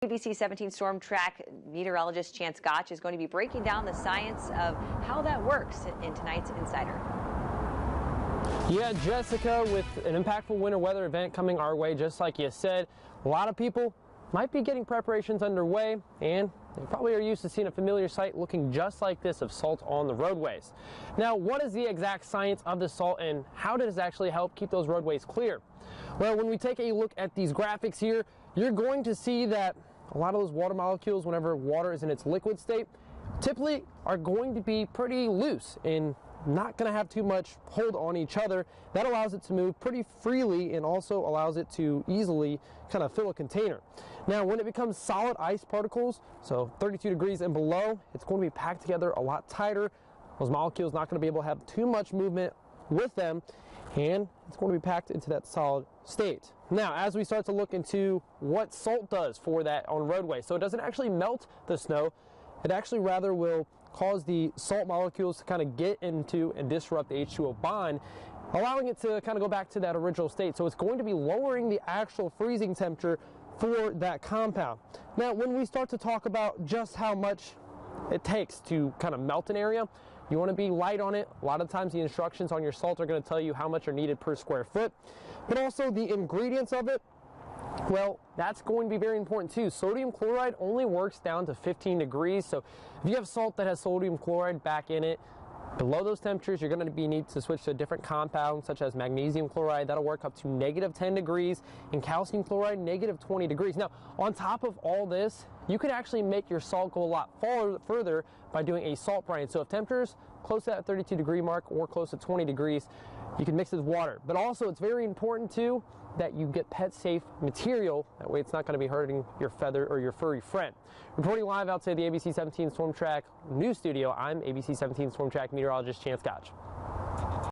ABC 17 Storm Track meteorologist Chance Gotch is going to be breaking down the science of how that works in tonight's Insider. Yeah, Jessica, with an impactful winter weather event coming our way, just like you said, a lot of people might be getting preparations underway, and they probably are used to seeing a familiar sight looking just like this of salt on the roadways. Now, what is the exact science of the salt, and how does it actually help keep those roadways clear? Well, when we take a look at these graphics here, you're going to see that a lot of those water molecules, whenever water is in its liquid state, typically are going to be pretty loose and not going to have too much hold on each other. That allows it to move pretty freely and also allows it to easily kind of fill a container. Now, when it becomes solid ice particles, so 32 degrees and below, it's going to be packed together a lot tighter. Those molecules not going to be able to have too much movement with them, and it's going to be packed into that solid state. Now, as we start to look into what salt does for that on roadway, so it doesn't actually melt the snow, it actually rather will cause the salt molecules to kind of get into and disrupt the H2O bond, allowing it to kind of go back to that original state. So it's going to be lowering the actual freezing temperature for that compound. Now, when we start to talk about just how much it takes to kind of melt an area, you want to be light on it. A lot of times the instructions on your salt are going to tell you how much are needed per square foot, but also the ingredients of it, well, that's going to be very important too. Sodium chloride only works down to 15 degrees. So if you have salt that has sodium chloride back in it, below those temperatures, you're going to need to switch to a different compound, such as magnesium chloride. That'll work up to -10 degrees, and calcium chloride, -20 degrees. Now, on top of all this, you could actually make your salt go a lot further by doing a salt brine. So if temperatures close to that 32 degree mark or close to 20 degrees, you can mix it with water. But also, it's very important too that you get pet safe material. That way it's not going to be hurting your feather or your furry friend. Reporting live outside the ABC 17 Storm Track news studio, I'm ABC 17 Storm Track meteorologist Chance Gotch.